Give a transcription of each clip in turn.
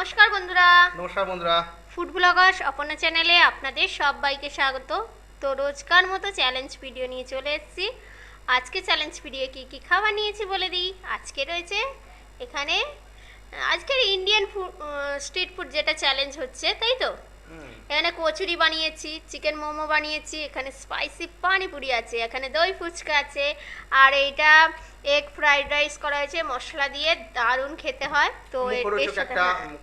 নমস্কার বন্ধুরা। নমস্কার বন্ধুরা। ফুড ব্লগার্স অপর্ণা চ্যানেলে আপনাদের সবাইকে স্বাগত। তো রোজকার মতো চ্যালেঞ্জ ভিডিও নিয়ে চলে এসেছি। আজকে চ্যালেঞ্জ ভিডিও কি খাবার নিয়েছি বলে দিই। আজকে রয়েছে এখানে আজকের ইন্ডিয়ান স্ট্রিট ফুড যেটা চ্যালেঞ্জ হচ্ছে, তাই তো। এখানে কচুরি বানিয়েছি, চিকেন মোমো বানিয়েছি, এখানে স্পাইসি পানিপুরি আছে, এখানে দই ফুচকা আছে, আর এইটা এগ ফ্রাইড রাইস করা হয়েছে মশলা দিয়ে, দারুণ খেতে হয়। তো এর সাথে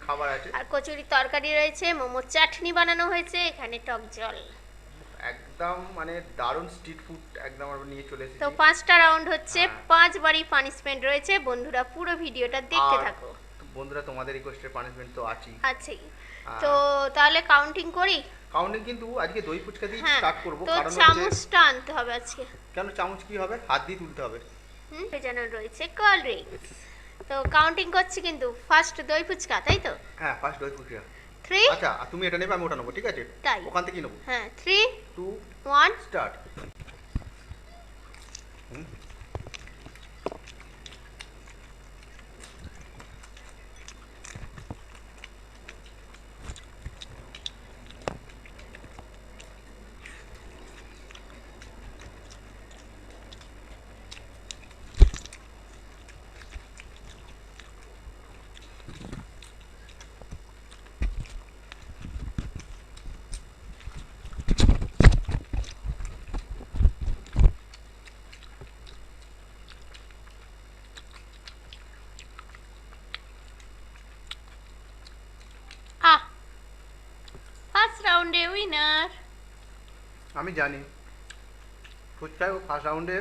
খাবার আছে, আর কচুরি তরকারি রয়েছে, মোমো চাটনি বানানো হয়েছে, এখানে টক জল। একদম মানে দারুণ স্ট্রিট ফুড একদম আমরা নিয়ে চলে এসেছি। তো 5টা রাউন্ড হচ্ছে, 5 বারই পানিশমেন্ট রয়েছে। বন্ধুরা পুরো ভিডিওটা দেখতে থাকো। বন্ধুরা তোমাদের রিকোয়েস্টের পানিশমেন্ট তো আছেই। তো তাহলে কাউন্টিং করি। কাউন্টিং কিন্তু আজকে দই ফুচকা দিয়ে স্টার্ট করব, কারণ চামচটা আনতে হবে আজকে। কেন চামচ কি হবে? হাত দিয়ে তুলতে হবে। ভেজানো রয়েছে কোল্ড ড্রিঙ্কস। তো কাউন্টিং করছি কিন্তু। ফার্স্ট দই ফুচকা, তাই তো? হ্যাঁ, ফার্স্ট দই ফুচকা। 3। আচ্ছা, তুমি এটা নেবে, আমি ওটা নেবো, ঠিক আছে? তাই ওখান থেকে নেবো। হ্যাঁ, 3 2 1 স্টার্ট। ফার্স্ট রাউন্ডে উইনার। আমি জানি ফুচকায় ফার্স্ট রাউন্ডে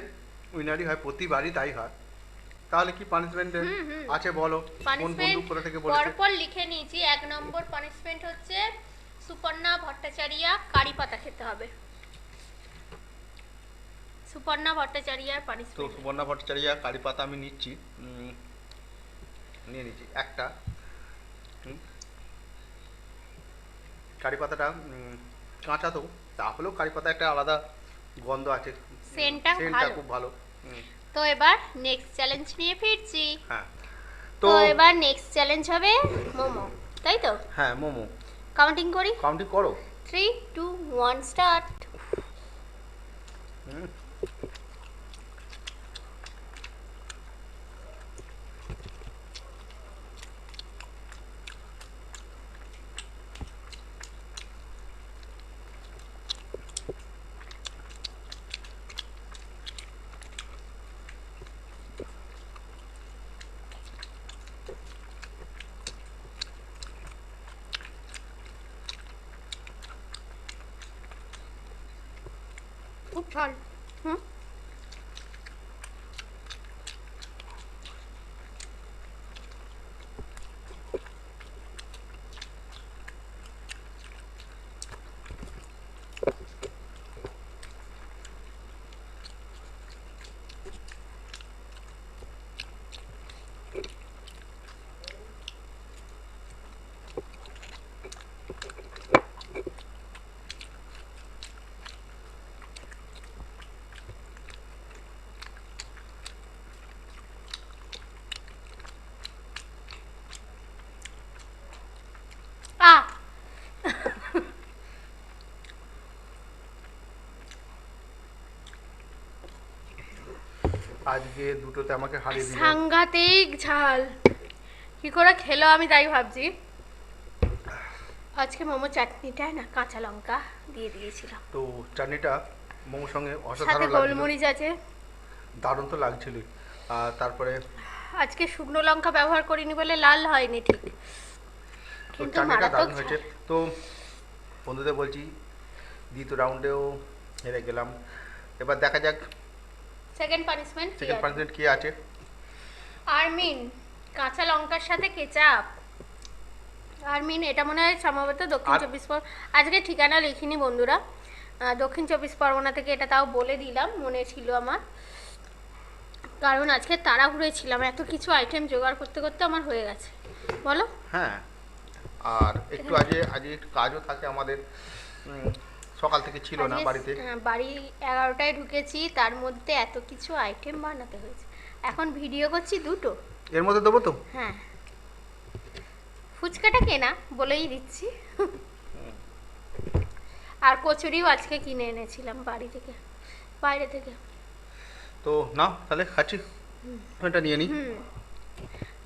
উইনারই হয়, প্রতিবারই তাই হয়। তাহলে কি পানিশমেন্ট আছে বলো? কোন বন্ধু কোথা থেকে বলেছে? পরপর লিখে নিয়েছি। 1 নম্বর পানিশমেন্ট হচ্ছে সুপর্ণা ভট্টাচার্যা কারি পাতা খেতে হবে। সুপর্ণা ভট্টাচার্যার পানিশমেন্ট। তো সুপর্ণা ভট্টাচার্যা কারি পাতা আমি নিচ্ছি, নিয়ে নিচ্ছি একটা। কারি পাতাটা কাঁচা, তো তাহলেও কারি পাতা একটা আলাদা গন্ধ আছে, সেন্টটা খুব ভালো। তো এবার নেক্সট চ্যালেঞ্জ নিয়ে ফিরছি। হ্যাঁ, তো এবার নেক্সট চ্যালেঞ্জ হবে মোমো, তাই তো? হ্যাঁ, মোমো। কাউন্টিং করি। কাউন্টিং করো। 3 2 1 স্টার্ট। খুব ঝাল। আজকে দুটোতে আমাকে হারিয়ে দিল। সাংঘাতিক ঝাল। কি করে খেলো আমি তাই ভাবছি। আজকে মোমো চাটনিটা না কাঁচা লঙ্কা দিয়ে দিয়েছিলাম। তো চাটনিটা মোমোর সঙ্গে অসাধারণ সাথে লাগছিল, গোলমরিচ আছে, দারুণ তো লাগছিল। আর তারপরে আজকে শুকনো লঙ্কা ব্যবহার করিনি বলে লাল হয়নি ঠিক, কিন্তু চাটনিটা মারাত্মক দারুণ হয়েছে। তো বন্ধুদের বলছি দ্বিতীয় রাউন্ডেও হেরে গেলাম। এবার দেখা যাক সেকেন্ড পানিশমেন্ট কি আছে। আরমিন কাঁচা লঙ্কার সাথে কেচাপ। আরমিন এটা মনে হয় সম্ভবত দক্ষিণ 24 আজকে ঠিকানা লিখিনি বন্ধুরা, দক্ষিণ 24 পরগনা থেকে। এটা তাও বলে দিলাম, মনে ছিল আমার, কারণ আজকে তাড়াহুড়োয় ছিলাম, এত কিছু আইটেম জোগাড় করতে করতে আমার হয়ে গেছে। বলো। হ্যাঁ, আর একটু আজকে একটু কাজও থাকে আমাদের, সকাল থেকে ছিল না বাড়িতে। বাড়ি 11টায় ঢুকেছি, তার মধ্যে এত কিছু আইটেম বানাতে হয়েছে। এখন ভিডিও করছি দুটো, এর মধ্যে দেবো তো। হ্যাঁ ফুচকাটা কেনা বলেই দিচ্ছি। আর কচুরিও আজকে কিনে এনেছিলাম বাইরে থেকে। তো না তাহলে খাচ্ছি, এটা নিয়ে নিই।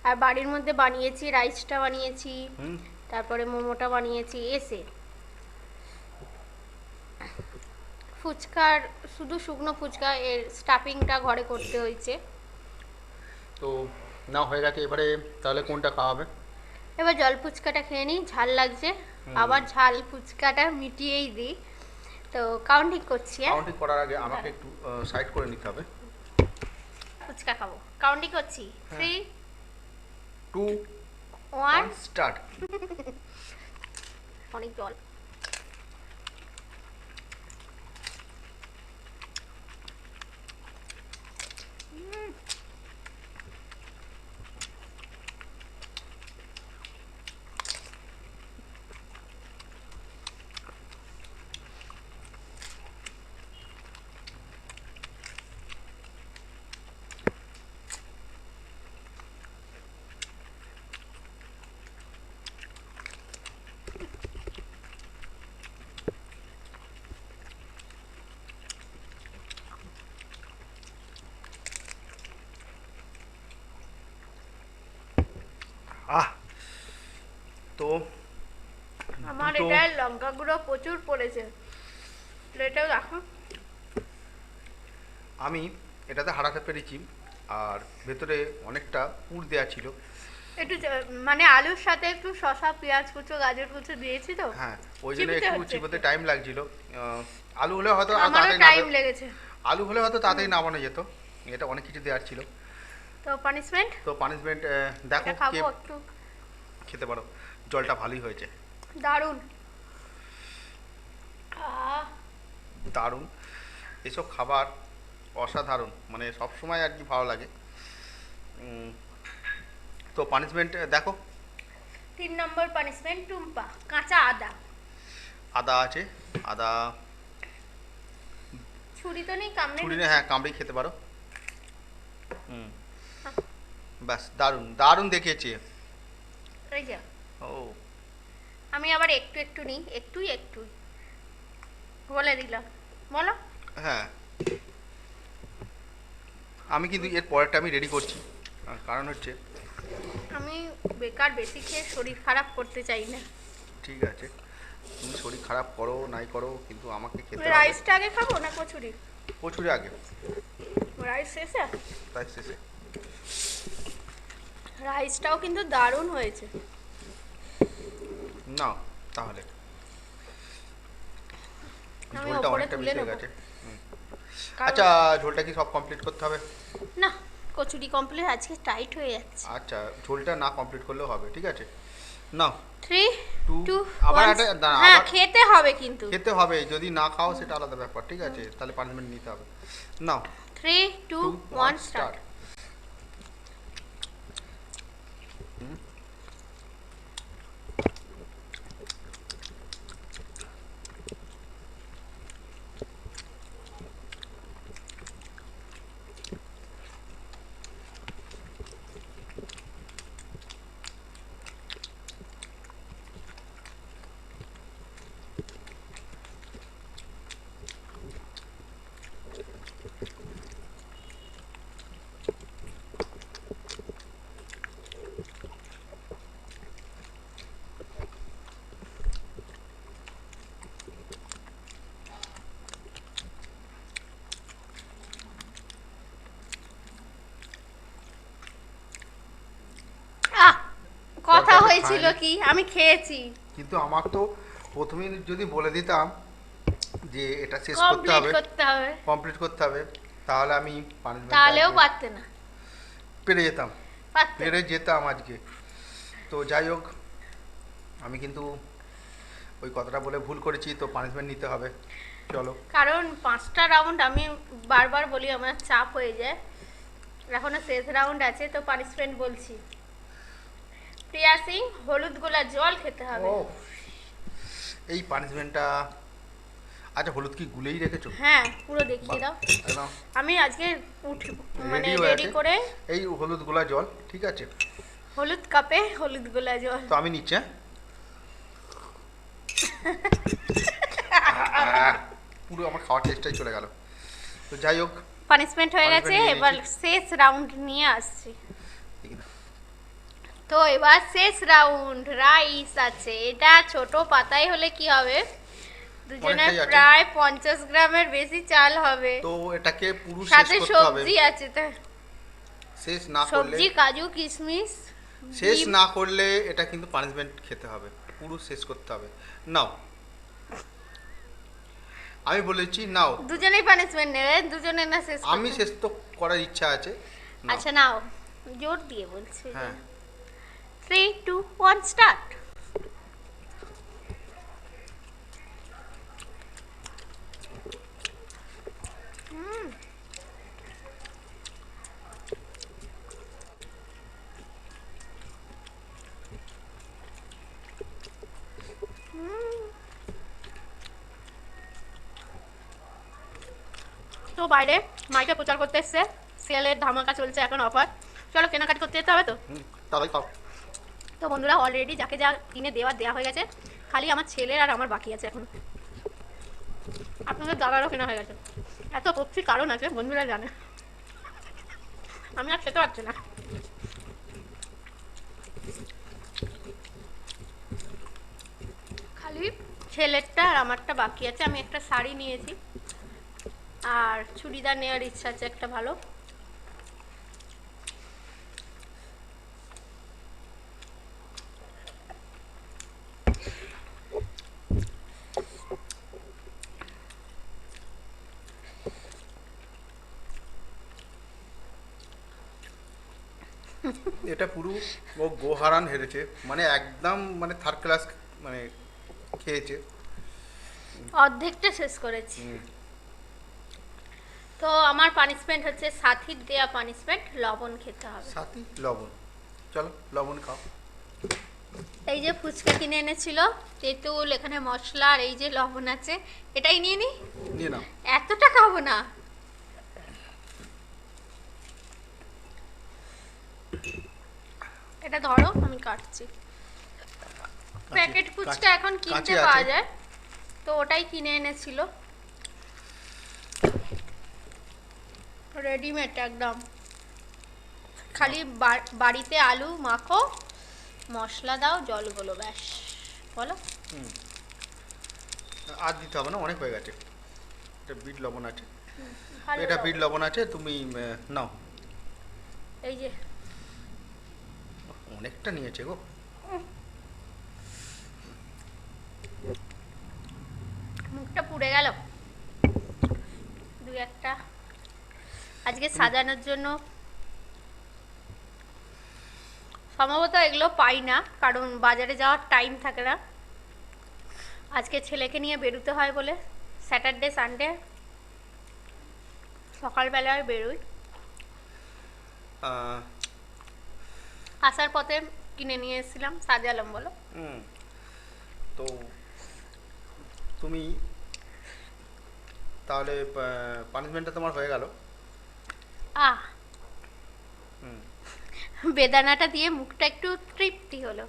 আর বাড়ির মধ্যে বানিয়েছি, রাইসটা বানিয়েছি, হুম। তারপরে মোমোটা বানিয়েছি এসে। ফুচকার শুধু শুকনো ফুচকা, এর স্টাফিংটা ঘরে করতে হয়েছে। তো না হয়ে গেছে, এবারে তাহলে কোনটা খাওয়াবে? এবার জল ফুচকাটা খেয়ে নিই, ঝাল লাগছে। আবার ঝাল ফুচকাটা মিটিয়েই দিই। তো কাউন্টিং করছি। কাউন্টিং করার আগে আমাকে একটু সাইড করে নিতে হবে। ফুচকা খাবো, কাউন্টিং করছি। 3 2 1 স্টার্ট। অনেক জল। আহ, তো আমার দুটো- এটা লঙ্কা গুঁড়ো প্রচুর পড়েছে, প্লেটেও রাখো। আমি এটাতে হারাতে পেরেছি, আর ভেতরে অনেকটা পুর দেওয়া ছিল। একটু মানে আলুর সাথে একটু শসা, পেঁয়াজ কুচো, গাজর কুচো দিয়েছি তো। হ্যাঁ, ওই জন্য চিবোতে একটু হচ্ছে চিবোতে একটু। টাইম লাগছিল। আলু হলে হয়তো আমারও তাড়াতাড়ি টাইম লেগেছে। আলু হলে হয়তো তাড়াতাড়ি নামানো যেত। এটা অনেক কিছু দেওয়ার ছিল। তো পানিশমেন্ট তো পানিশমেন্ট দেখো এটা খাবো কে একটু। খেতে পারো। জলটা ভালোই হয়েছে, দারুণ। আহ, দারুণ। এসব খাবার অসাধারণ, মানে সব সময় আর কি ভালো লাগে। তো পানিশমেন্ট দেখো, 3 নম্বর পানিশমেন্ট, টুম্পা কাঁচা আদা। আদা আছে, আদা ছুরি তো নেই, কামড়ে ছুরি নিচ্ছি। হ্যাঁ, কামড়েই খেতে পারো। ব্যাস, দারুণ দারুণ দেখিয়েছে। এই যে ও, আমি আবার একটু একটু নিই, একটুই একটুই বলে দিলাম। বলো। হ্যাঁ, আমি কিন্তু এর পরেরটা আমি রেডি করছি। কারণ হচ্ছে, আমি বেকার বেশি খেয়ে শরীর খারাপ করতে চাই না। ঠিক আছে, তুমি শরীর খারাপ করো নাই করো, কিন্তু আমাকে খেতে হবে। রাইসটা আগে খাবো না কচুরি? কচুরি আগে, রাইস শেষে। তাই শেষে। রাইসটাও কিন্তু দারুণ হয়েছে। না তাহলে আমি ঝোলটা ওপরে অনেকটা তুলে বেশি হয়ে নেবো। গেছে। কারণ- আচ্ছা, ঝোলটা কি সব কমপ্লিট করতে হবে? না, কচুরি কমপ্লিট, আজকে টাইট হয়ে যাচ্ছে। আচ্ছা, ঝোলটা না কমপ্লিট করলেও হবে, ঠিক আছে। না 3 2 2 আবার 1 একটা দাঁড়া, হ্যাঁ, আবার খেতে হবে কিন্তু। খেতে হবে। যদি না খাও সেটা আলাদা ব্যাপার, ঠিক আছে, তাহলে পানিশমেন্ট নিতে হবে। নাও 3 2 1 স্টার্ট। কথা তরকারিটা হয়েছিল খাইনি। কি, আমি খেয়েছি। কিন্তু আমার তো প্রথমেই যদি বলে দিতাম যে এটা শেষ করতে কমপ্লিট হবে, করতে হবে, কমপ্লিট করতে হবে, তাহলে আমি পানিশমেন্ট তাহলেও পারতে না। পেরে যেতাম, পারতে। পেরে যেতাম আজকে। তো যাই হোক, আমি কিন্তু ওই কথাটা বলে ভুল করেছি, তো পানিশমেন্ট নিতে হবে। চলো। কারণ 5টা রাউন্ড আমি বারবার বলি আমার চাপ হয়ে যায়, এখনো শেষ রাউন্ড আছে, তো পানিশমেন্ট বলছি। প্রিয়া সিং, হলুদ গোলা জল খেতে হবে। ও, এই পানিশমেন্টটা, আচ্ছা হলুদ কি গুলেই রেখেছো? হ্যাঁ, পুরো দেখিয়ে দাও। একদম আমি আজকে মানে রেডি হয়ে রেডি আছে। করে এই হলুদ গোলা জল, ঠিক আছে। হলুদ কাপে হলুদ গোলা জল। তো আমি নিচ্ছি, হ্যাঁ। পুরো আমার খাওয়ার টেস্টটাই চলে গেল। তো যাই হোক, পানিশমেন্ট হয়ে গেছে, punishment নিয়ে এবার নিয়েছি। শেষ রাউন্ড নিয়ে আসছি। তো এবার শেষ রাউন্ড, রাইস আছে। এটা ছোট পাতায় হলে কি হবে, দুজনের অনেকটাই আছে। প্রায় 50 গ্রামের বেশি চাল হবে, তো এটাকে পুরো শেষ সাথে করতে হবে। সবজি আছে তো, শেষ না করলে, সবজি, কাজু, কিশমিশ। শেষ ডিম। না করলে এটা কিন্তু পানিশমেন্ট খেতে হবে, পুরো শেষ করতে হবে। নাও, আমি বলেছি নাও। দুজনেই পানিশমেন্ট নেবে, দুজনে না শেষ আমি করতে? শেষ তো করার ইচ্ছা আছে। নাও। আচ্ছা নাও, জোর দিয়ে বলছি। হ্যাঁ, 3 2 1 স্টার্ট। তো বাইরে মাইকে প্রচার করতে এসছে, সেলের ধামাকা চলছে এখন, অফার। চলো কেনাকাটি করতে যেতে হবে তো। তাহলে খাও। তো বন্ধুরা অলরেডি যাকে যা কিনে দেওয়া হয়ে গেছে, খালি আমার ছেলের আর আমার বাকি আছে এখন। আপনাদের দাদারও কেনা হয়ে গেছে। এত পক্ষী কারণ আছে বন্ধুরা জানে, আমি আর খেতে পারছি না। খালি ছেলেরটা আর আমারটা বাকি আছে। আমি একটা শাড়ি নিয়েছি আর চুড়িদার নেওয়ার ইচ্ছা আছে একটা ভালো। এটা পুরো ও গোহারান হেরেছে, মানে একদম মানে থার্ড ক্লাস মানে খেয়েছে। অর্ধেকটা শেষ করেছি। তো আমার পানিশমেন্ট হচ্ছে সাথীর দেয়া পানিশমেন্ট, লবণ খেতে হবে। সাথে লবণ, চলো লবণ খাও। এই যে ফুচকা কিনে এনেছিল, তেঁতুল, এখানে মশলা, আর এই যে লবণ আছে, এটাই নিয়ে নি। নিয়ে নাও। এতটা খাবো না। এটা ধরো, আমি কাটছি। প্যাকেট ফুচকা এখন কিনতে কাঁচি পাওয়া আছে। যায়, তো ওটাই কিনে এনেছিল, রেডিমেড একদম। খালি বাড়িতে আলু মাখো, মশলা দাও, জল গুলো, ব্যাস। বলো। আর দিতে হবে না, অনেক হয়ে গেছে। এটা বিট লবণ আছে, ভালো এটা দাও। বিট লবণ আছে, তুমি নাও। এই যে অনেকটা নিয়েছে গো। মুখটা পুড়ে গেল দু একটা। আজকে সাজানোর জন্য সম্ভবত এগুলো পাই না, কারণ বাজারে যাওয়ার টাইম থাকে না। আজকে ছেলেকে নিয়ে বেরোতে হয় বলে, স্যাটারডে সানডে সকালবেলায় বেরোই, আসার পথে কিনে নিয়ে এসেছিলাম, সাজালাম। বলো। তো তুমি তাহলে পানিশমেন্টটা তোমার হয়ে গেল। আহ, বেদানাটা দিয়ে মুখটা একটু তৃপ্তি হলো।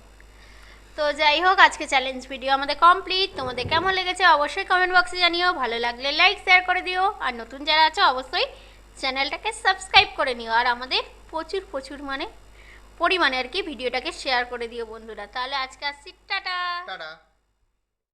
তো যাই হোক, আজকে চ্যালেঞ্জ ভিডিও আমাদের কমপ্লিট। তোমাদের কেমন লেগেছে অবশ্যই কমেন্ট বক্সে জানিও, ভালো লাগলে লাইক শেয়ার করে দিও, আর নতুন যারা আছো অবশ্যই চ্যানেলটাকে সাবস্ক্রাইব করে নিও, আর আমাদের প্রচুর প্রচুর পরিমাণে আর কি ভিডিওটাকে শেয়ার করে দিও বন্ধুরা। তাহলে আজকে আসছি, টাটা। টাটা।